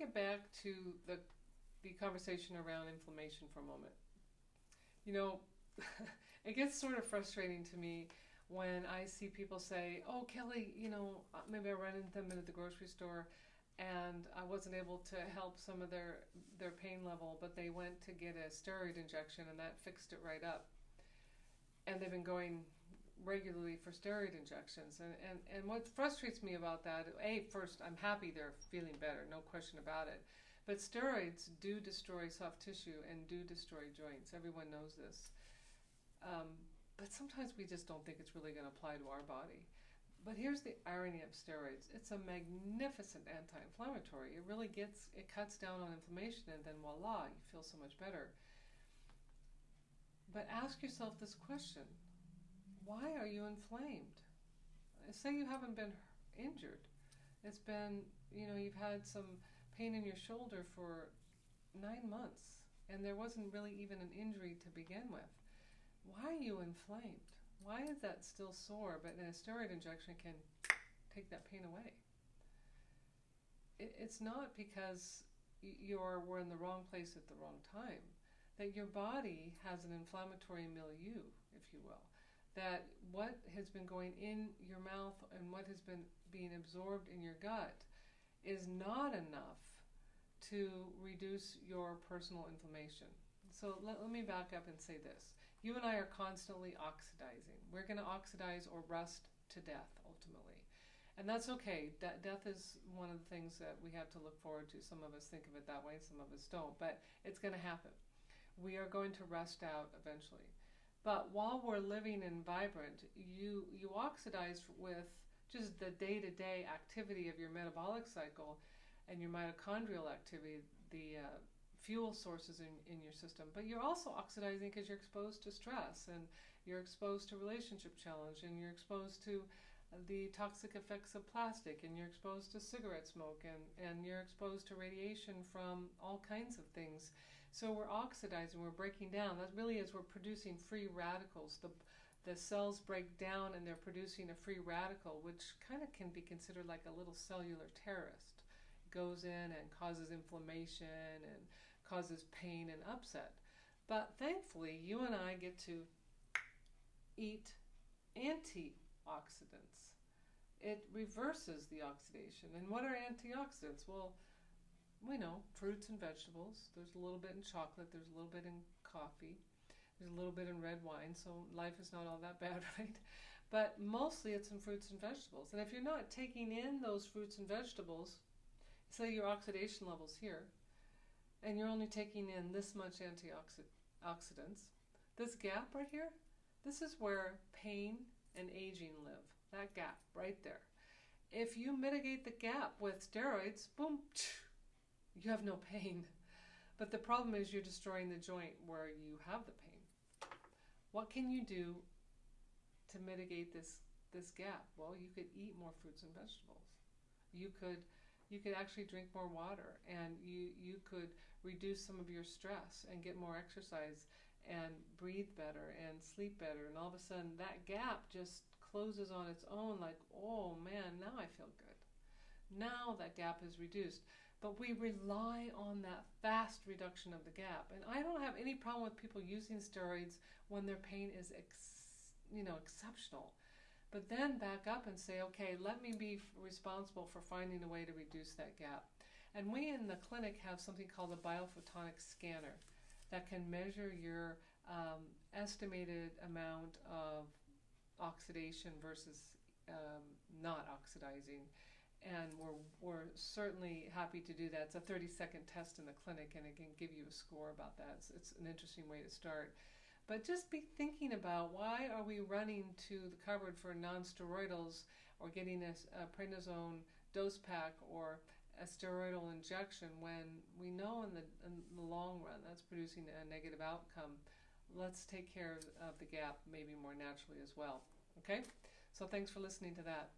get back to the conversation around inflammation for a moment. You know, it gets sort of frustrating to me when I see people say, oh, Kelly, maybe I ran into them at the grocery store and I wasn't able to help some of their pain level, but they went to get a steroid injection and that fixed it right up. And they've been going regularly for steroid injections. And what frustrates me about that, first, I'm happy they're feeling better, no question about it. But steroids do destroy soft tissue and do destroy joints. Everyone knows this. But sometimes we just don't think it's really going to apply to our body. But here's the irony of steroids. It's a magnificent anti-inflammatory. It cuts down on inflammation, and then voila, you feel so much better. But ask yourself this question. Why are you inflamed? Say you haven't been injured. It's been, you've had some pain in your shoulder for 9 months, and there wasn't really even an injury to begin with. Why are you inflamed? Why is that still sore, but then a steroid injection can take that pain away? It's not because we're in the wrong place at the wrong time. That your body has an inflammatory milieu, if you will. That what has been going in your mouth and what has been being absorbed in your gut is not enough to reduce your personal inflammation. So let me back up and say this. You and I are constantly oxidizing. We're going to oxidize or rust to death, ultimately. And that's okay. Death is one of the things that we have to look forward to. Some of us think of it that way, some of us don't. But it's going to happen. We are going to rust out eventually. But while we're living and vibrant, you oxidize with just the day-to-day activity of your metabolic cycle and your mitochondrial activity, the fuel sources in your system. But you're also oxidizing because you're exposed to stress, and you're exposed to relationship challenge, and you're exposed to the toxic effects of plastic, and you're exposed to cigarette smoke, and you're exposed to radiation from all kinds of things. So we're oxidizing, we're breaking down. That really is, we're producing free radicals. The cells break down and they're producing a free radical, which kind of can be considered like a little cellular terrorist. It goes in and causes inflammation and causes pain and upset. But thankfully, you and I get to eat antioxidants. It reverses the oxidation. And what are antioxidants? Well, we know fruits and vegetables. There's a little bit in chocolate. There's a little bit in coffee. There's a little bit in red wine. So life is not all that bad, right? But mostly it's in fruits and vegetables. And if you're not taking in those fruits and vegetables, say your oxidation level's here, and you're only taking in this much antioxidants, this gap right here, this is where pain and aging live. That gap right there. If you mitigate the gap with steroids, boom, you have no pain. But the problem is you're destroying the joint where you have the pain. What can you do to mitigate this gap? Well, you could eat more fruits and vegetables. You could actually drink more water, and you could reduce some of your stress and get more exercise and breathe better and sleep better, and all of a sudden that gap just closes on its own, like, oh man, now I feel good. Now that gap is reduced. But we rely on that fast reduction of the gap. And I don't have any problem with people using steroids when their pain is exceptional. But then back up and say, okay, let me be responsible for finding a way to reduce that gap. And we in the clinic have something called a biophotonic scanner that can measure your estimated amount of oxidation versus not oxidizing. And we're certainly happy to do that. It's a 30-second test in the clinic, and it can give you a score about that. It's an interesting way to start. But just be thinking about, why are we running to the cupboard for non-steroidals or getting a prednisone dose pack or a steroidal injection when we know in the long run that's producing a negative outcome? Let's take care of the gap maybe more naturally as well. Okay? So thanks for listening to that.